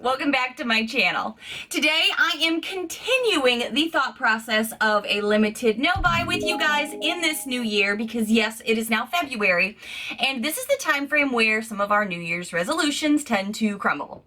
welcome back to my channel. Today I am continuing the thought process of a limited no buy with you guys in this new year because yes, it is now February and this is the time frame where some of our New Year's resolutions tend to crumble.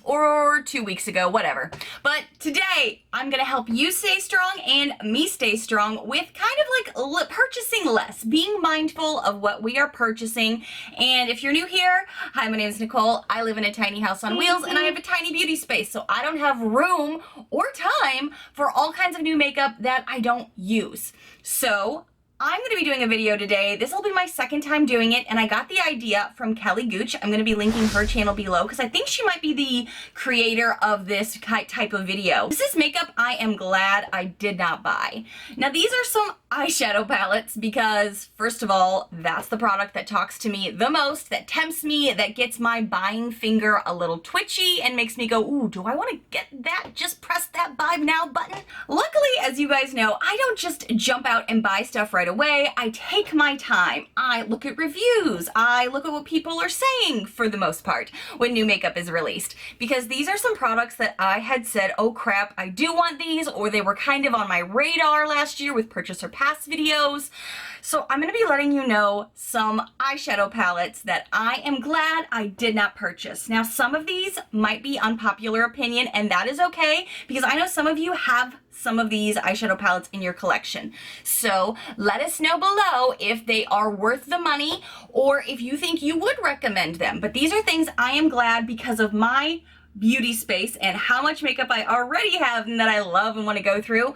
Or 2 weeks ago, whatever. But today, I'm gonna help you stay strong and me stay strong with kind of like purchasing less, being mindful of what we are purchasing. And if you're new here, hi, my name is Nicole. I live in a tiny house on wheels and I have a tiny beauty space, so I don't have room or time for all kinds of new makeup that I don't use. So I'm going to be doing a video today. This will be my second time doing it, and I got the idea from Kelly Gooch. I'm going to be linking her channel below because I think she might be the creator of this type of video. This is makeup I am glad I did not buy. Now, these are some eyeshadow palettes because, first of all, that's the product that talks to me the most, that tempts me, that gets my buying finger a little twitchy and makes me go, ooh, do I want to get that? Just press that buy now button. Luckily, as you guys know, I don't just jump out and buy stuff right away. I take my time. I look at reviews. I look at what people are saying for the most part when new makeup is released, because these are some products that I had said, oh crap, I do want these, or they were kind of on my radar last year with purchase or pass videos. So I'm going to be letting you know some eyeshadow palettes that I am glad I did not purchase. Now, some of these might be unpopular opinion, and that is okay because I know some of you have some of these eyeshadow palettes in your collection. So let us know below if they are worth the money or if you think you would recommend them. But these are things I am glad because of my beauty space and how much makeup I already have and that I love and want to go through.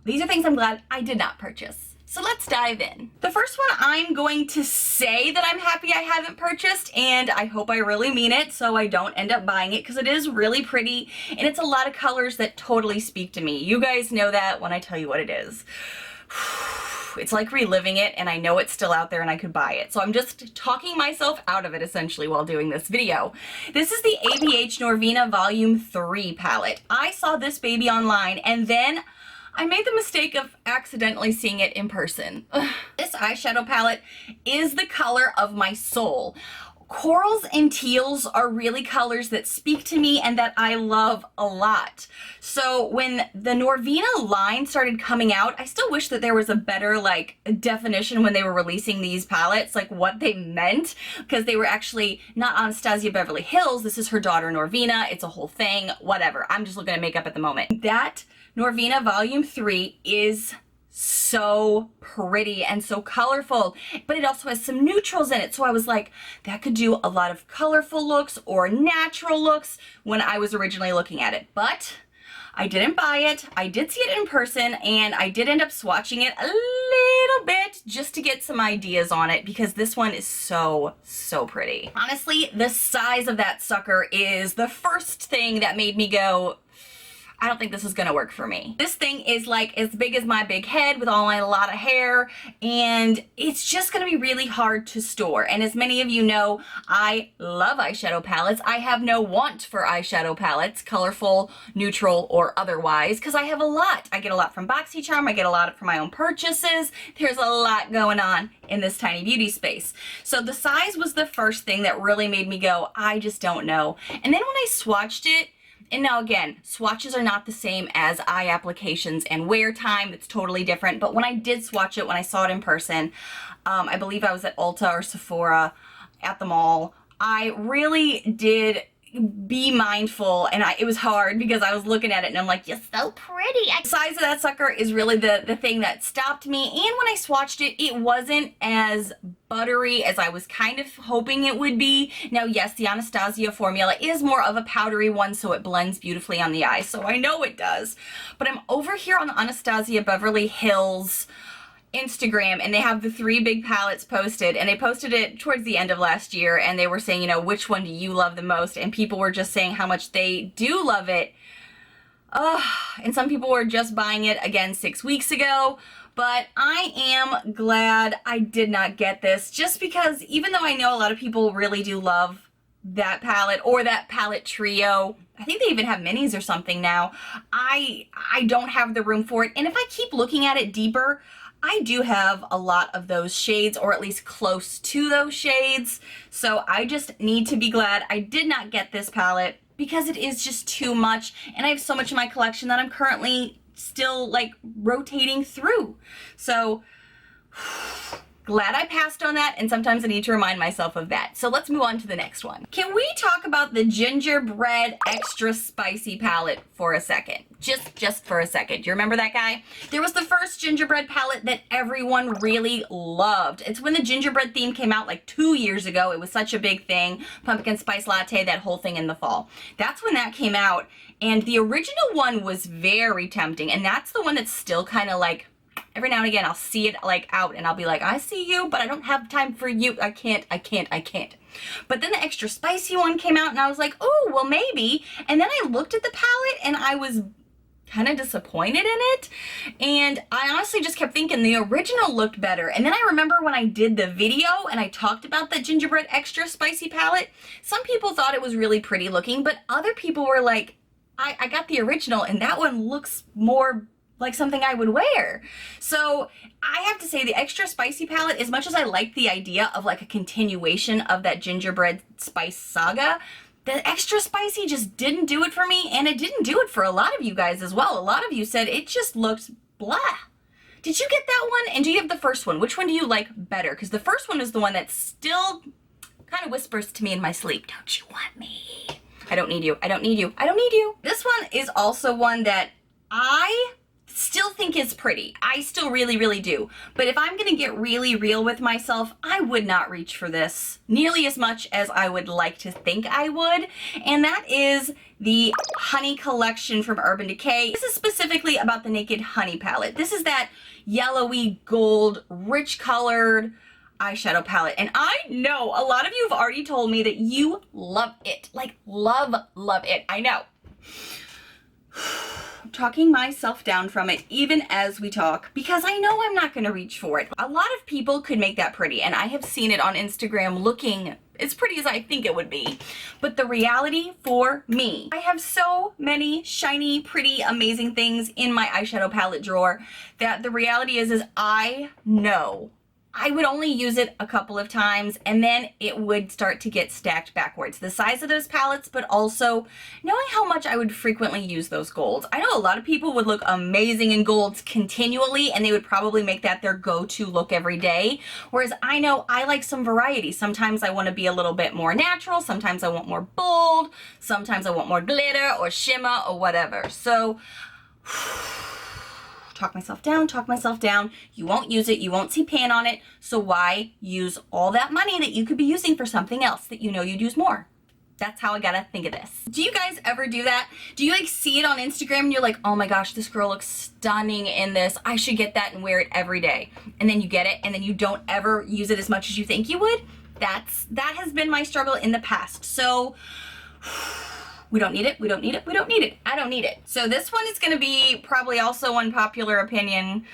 These are things I'm glad I did not purchase. So let's dive in. The first one I'm going to say that I'm happy I haven't purchased, and I hope I really mean it so I don't end up buying it because it is really pretty and it's a lot of colors that totally speak to me. You guys know that when I tell you what it is. It's like reliving it, and I know it's still out there and I could buy it. So I'm just talking myself out of it essentially while doing this video. This is the ABH Noir Vina Volume 3 palette. I saw this baby online and then I made the mistake of accidentally seeing it in person. This eyeshadow palette is the color of my soul. Corals and teals are really colors that speak to me and that I love a lot. So when the Noir Vina line started coming out, I still wish that there was a better definition when they were releasing these palettes, like what they meant, because they were actually not Anastasia Beverly Hills. This is her daughter Noir Vina. It's a whole thing, whatever. I'm just looking at makeup at the moment. That Noir Vina Volume 3 is so pretty and so colorful, but it also has some neutrals in it. So I was like, that could do a lot of colorful looks or natural looks when I was originally looking at it. But I didn't buy it. I did see it in person and I did end up swatching it a little bit just to get some ideas on it because this one is so pretty. Honestly, the size of that sucker is the first thing that made me go, I don't think this is gonna work for me. This thing is like as big as my big head with a lot of hair, and it's just gonna be really hard to store. And as many of you know, I love eyeshadow palettes. I have no want for eyeshadow palettes, colorful, neutral, or otherwise, because I have a lot. I get a lot from BoxyCharm, I get a lot from my own purchases. There's a lot going on in this tiny beauty space. So the size was the first thing that really made me go, I just don't know. And then when I swatched it, and now again, swatches are not the same as eye applications and wear time. It's totally different. But when I did swatch it, when I saw it in person, I believe I was at Ulta or Sephora at the mall, I really did be mindful, and it was hard because I was looking at it and I'm like, you're so pretty. The size of that sucker is really the thing that stopped me, and when I swatched it, it wasn't as buttery as I was kind of hoping it would be. Now, yes, the Anastasia formula is more of a powdery one, so it blends beautifully on the eye, so I know it does. But I'm over here on the Anastasia Beverly Hills Instagram, and they have the 3 big palettes posted, and they posted it towards the end of last year, and they were saying, you know, which one do you love the most? And people were just saying how much they do love it. And some people were just buying it again 6 weeks ago. But I am glad I did not get this, just because even though I know a lot of people really do love that palette or that palette trio, I think they even have minis or something now, I don't have the room for it. And if I keep looking at it deeper, I do have a lot of those shades, or at least close to those shades. So I just need to be glad I did not get this palette because it is just too much. And I have so much in my collection that I'm currently still like rotating through. So glad I passed on that, and sometimes I need to remind myself of that. So let's move on to the next one. Can we talk about the Gingerbread Extra Spicy palette for a second? Just for a second. Do you remember that guy? There was the first gingerbread palette that everyone really loved. It's when the gingerbread theme came out like 2 years ago. It was such a big thing. Pumpkin spice latte, that whole thing in the fall. That's when that came out, and the original one was very tempting, and that's the one that's still kind of like, every now and again, I'll see it like out and I'll be like, I see you, but I don't have time for you. I can't. But then the extra spicy one came out and I was like, oh, well, maybe. And then I looked at the palette and I was kind of disappointed in it. And I honestly just kept thinking the original looked better. And then I remember when I did the video and I talked about the Gingerbread Extra Spicy palette, some people thought it was really pretty looking, but other people were like, I got the original and that one looks more like something I would wear. So I have to say the Extra Spicy palette, as much as I like the idea of like a continuation of that gingerbread spice saga, the Extra Spicy just didn't do it for me, and it didn't do it for a lot of you guys as well. A lot of you said it just looks blah. Did you get that one? And do you have the first one? Which one do you like better? Because the first one is the one that still kind of whispers to me in my sleep, don't you want me? I don't need you. I don't need you. I don't need you. This one is also one that I still think is pretty. I still really do. But if I'm gonna get really real with myself, I would not reach for this nearly as much as I would like to think I would. And that is the Honey collection from Urban Decay. This is specifically about the Naked Honey palette. This is that yellowy gold, rich colored eyeshadow palette. And I know a lot of you have already told me that you love it. Like love it. I know. Talking myself down from it even as we talk, because I know I'm not going to reach for it. A lot of people could make that pretty, and I have seen it on Instagram looking as pretty as I think it would be. But the reality for me, I have so many shiny, pretty, amazing things in my eyeshadow palette drawer that the reality is I know I would only use it a couple of times and then it would start to get stacked backwards. The size of those palettes, but also knowing how much I would frequently use those golds. I know a lot of people would look amazing in golds continually and they would probably make that their go-to look every day. Whereas I know I like some variety. Sometimes I want to be a little bit more natural. Sometimes I want more bold. Sometimes I want more glitter or shimmer or whatever. So talk myself down. You won't use it. You won't see pan on it. So why use all that money that you could be using for something else that you know you'd use more? That's how I gotta think of this. Do you guys ever do that? Do you like see it on Instagram and you're like, oh my gosh, this girl looks stunning in this. I should get that and wear it every day. And then you get it and then you don't ever use it as much as you think you would? That has been my struggle in the past. So we don't need it. I don't need it. So this one is going to be probably also unpopular opinion,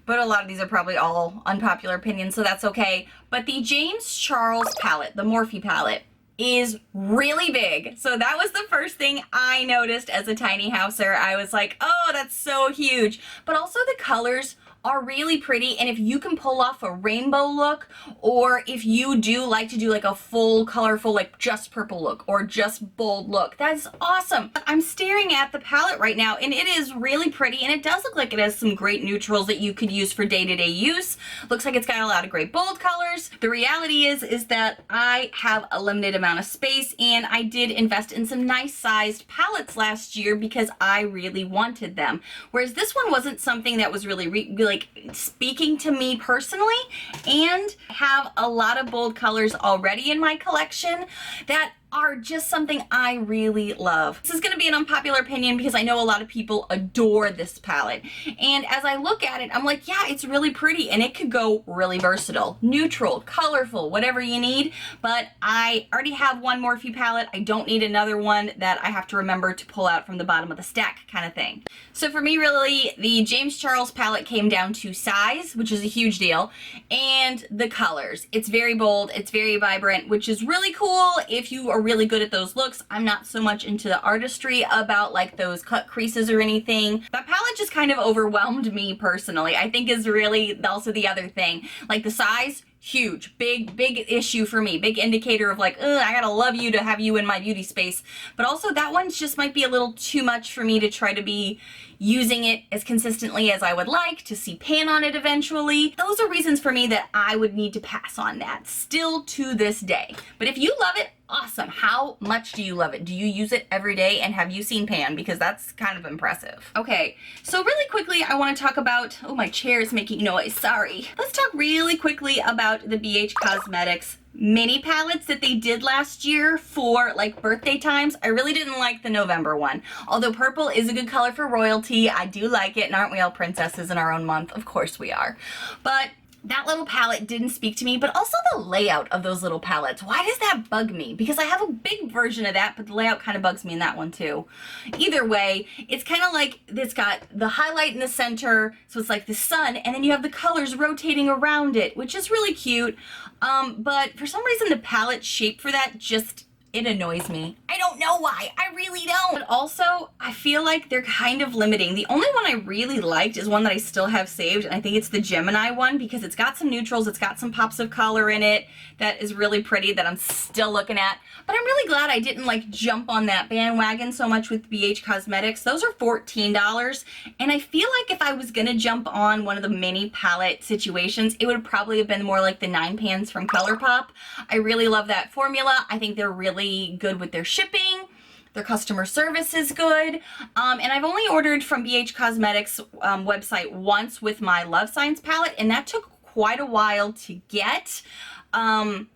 but a lot of these are probably all unpopular opinions, so that's okay. But the James Charles palette, the Morphe palette, is really big. So that was the first thing I noticed as a tiny houser. I was like, oh, that's so huge. But also the colors are really pretty, and if you can pull off a rainbow look, or if you do like to do like a full colorful like just purple look or just bold look, that's awesome. I'm staring at the palette right now and it is really pretty, and it does look like it has some great neutrals that you could use for day-to-day use. Looks like it's got a lot of great bold colors. The reality is that I have a limited amount of space, and I did invest in some nice sized palettes last year because I really wanted them, whereas this one wasn't something that was really like speaking to me personally, and have a lot of bold colors already in my collection that are just something I really love. This is going to be an unpopular opinion because I know a lot of people adore this palette. And as I look at it, I'm like, yeah, it's really pretty and it could go really versatile, neutral, colorful, whatever you need. But I already have one Morphe palette. I don't need another one that I have to remember to pull out from the bottom of the stack kind of thing. So for me, really, the James Charles palette came down to size, which is a huge deal, and the colors. It's very bold, it's very vibrant, which is really cool if you are really good at those looks. I'm not so much into the artistry about like those cut creases or anything. That palette just kind of overwhelmed me personally, I think is really also the other thing. Like the size, huge, big issue for me, big indicator of like, I gotta love you to have you in my beauty space. But also that one just might be a little too much for me to try to be using it as consistently as I would like, to see pan on it eventually. Those are reasons for me that I would need to pass on that still to this day. But if you love it, awesome. How much do you love it? Do you use it every day, and have you seen pan? Because that's kind of impressive. Okay, so really quickly I want to talk about, oh, my chair is making noise, sorry. Let's talk really quickly about the BH Cosmetics mini palettes that they did last year for like birthday times. I really didn't like the November one. Although purple is a good color for royalty, I do like it, and aren't we all princesses in our own month? Of course we are. But that little palette didn't speak to me, but also the layout of those little palettes. Why does that bug me? Because I have a big version of that, but the layout kind of bugs me in that one too. Either way, it's kind of like it's got the highlight in the center, so it's like the sun, and then you have the colors rotating around it, which is really cute. But for some reason, the palette shape for that just, it annoys me. I don't know why. I really don't. But also, I feel like they're kind of limiting. The only one I really liked is one that I still have saved, and I think it's the Gemini one because it's got some neutrals, it's got some pops of color in it that is really pretty that I'm still looking at. But I'm really glad I didn't like jump on that bandwagon so much with BH Cosmetics. Those are $14, and I feel like if I was gonna jump on one of the mini palette situations, it would probably have been more like the 9 pans from ColourPop. I really love that formula. I think they're really good with their shipping. Their customer service is good. And I've only ordered from BH Cosmetics website once with my Love Signs palette, and that took quite a while to get.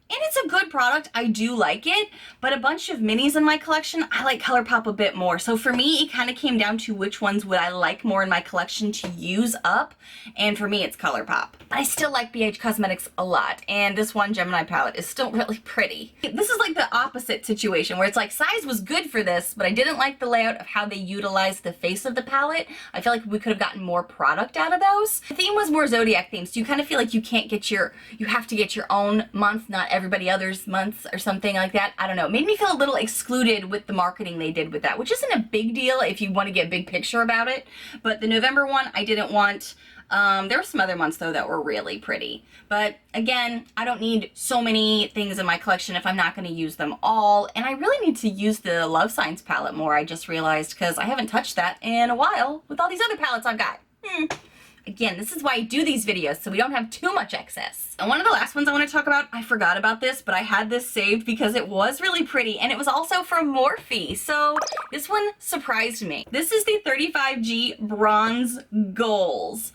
And it's a good product. I do like it, but a bunch of minis in my collection, I like ColourPop a bit more. So for me, it kind of came down to which ones would I like more in my collection to use up. And for me, it's ColourPop. But I still like BH Cosmetics a lot. And this one Gemini palette is still really pretty. This is like the opposite situation where it's like size was good for this, but I didn't like the layout of how they utilized the face of the palette. I feel like we could have gotten more product out of those. The theme was more zodiac themed, so you kind of feel like you can't get you have to get your own month, not everybody else's months or something like that. I don't know. It made me feel a little excluded with the marketing they did with that, which isn't a big deal if you want to get a big picture about it. But the November one, I didn't want. There were some other months though that were really pretty. But again, I don't need so many things in my collection if I'm not going to use them all. And I really need to use the Love Signs palette more, I just realized, because I haven't touched that in a while with all these other palettes I've got. Again, this is why I do these videos, so we don't have too much excess. And one of the last ones I want to talk about, I forgot about this, but I had this saved because it was really pretty, and it was also from Morphe. So this one surprised me. This is the 35G Bronze Goals.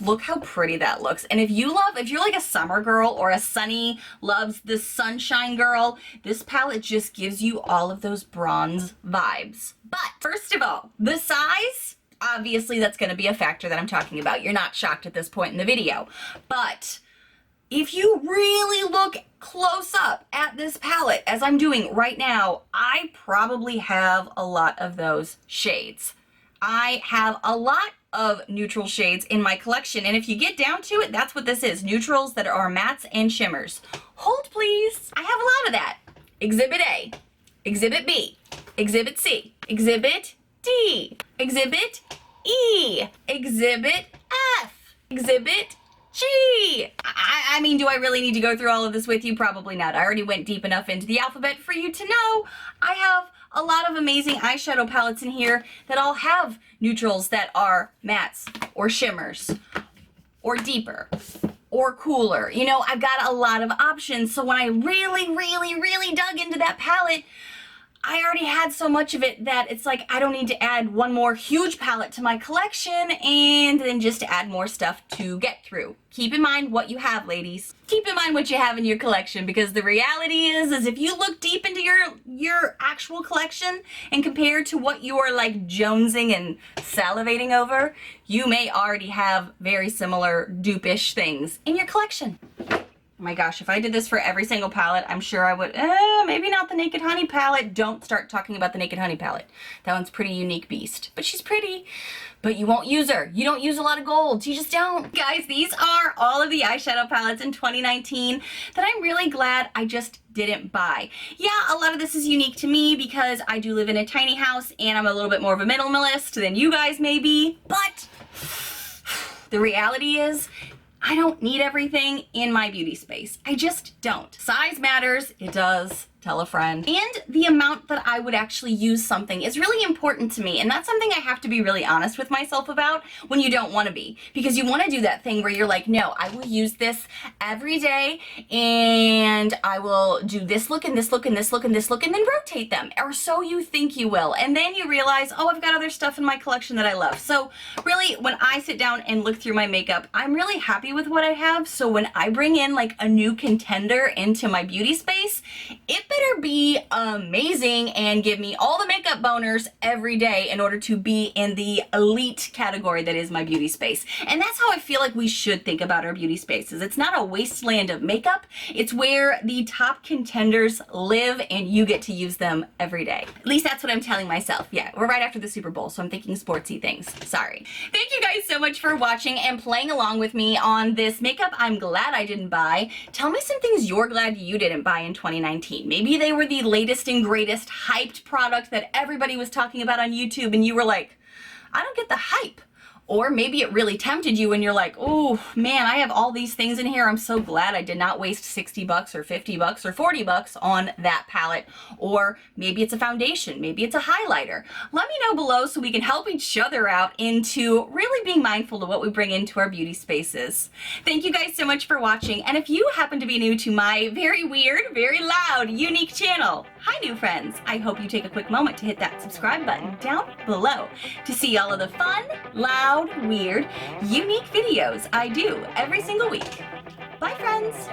Look how pretty that looks. And if you're like a summer girl or a sunny, loves the sunshine girl, this palette just gives you all of those bronze vibes. But first of all, the size, obviously that's going to be a factor that I'm talking about. You're not shocked at this point in the video. But if you really look close up at this palette, as I'm doing right now, I probably have a lot of those shades. I have a lot of neutral shades in my collection, and if you get down to it, that's what this is. Neutrals that are mattes and shimmers. Hold please. I have a lot of that. Exhibit A, Exhibit B, Exhibit C, Exhibit D, Exhibit E, Exhibit F, Exhibit G. I mean, do I really need to go through all of this with you? Probably not. I already went deep enough into the alphabet for you to know I have a lot of amazing eyeshadow palettes in here that all have neutrals that are mattes or shimmers or deeper or cooler. You know, I've got a lot of options. So when I really dug into that palette, I already had so much of it that it's like I don't need to add one more huge palette to my collection and then just add more stuff to get through. Keep in mind what you have, ladies. Keep in mind what you have in your collection, because the reality is if you look deep into your actual collection and compare to what you're like jonesing and salivating over, you may already have very similar dupe-ish things in your collection. Oh my gosh, if I did this for every single palette, I'm sure I would, maybe not the Naked Honey palette. Don't start talking about the Naked Honey palette. That one's pretty unique beast, but she's pretty, but you won't use her. You don't use a lot of golds. You just don't. Guys, these are all of the eyeshadow palettes in 2019 that I'm really glad I just didn't buy. Yeah, a lot of this is unique to me because I do live in a tiny house and I'm a little bit more of a minimalist than you guys may be, but the reality is, I don't need everything in my beauty space. I just don't. Size matters, it does. Tell a friend. And the amount that I would actually use something is really important to me. And that's something I have to be really honest with myself about when you don't want to be. Because you want to do that thing where you're like, no, I will use this every day and I will do this look and this look and this look and this look and then rotate them. Or so you think you will. And then you realize, oh, I've got other stuff in my collection that I love. So really, when I sit down and look through my makeup, I'm really happy with what I have. So when I bring in like a new contender into my beauty space, it better be amazing and give me all the makeup boners every day in order to be in the elite category that is my beauty space. And that's how I feel like we should think about our beauty spaces. It's not a wasteland of makeup. It's where the top contenders live and you get to use them every day. At least that's what I'm telling myself. Yeah, we're right after the Super Bowl, so I'm thinking sportsy things. Sorry. Thank you guys so much for watching and playing along with me on this makeup I'm glad I didn't buy. Tell me some things you're glad you didn't buy in 2019. Maybe they were the latest and greatest hyped product that everybody was talking about on YouTube and you were like, I don't get the hype. Or maybe it really tempted you and you're like, oh man, I have all these things in here. I'm so glad I did not waste 60 bucks or 50 bucks or 40 bucks on that palette. Or maybe it's a foundation, maybe it's a highlighter. Let me know below so we can help each other out into really being mindful of what we bring into our beauty spaces. Thank you guys so much for watching. And if you happen to be new to my very weird, very loud, unique channel, hi new friends. I hope you take a quick moment to hit that subscribe button down below to see all of the fun, loud, weird, unique videos I do every single week. Bye friends!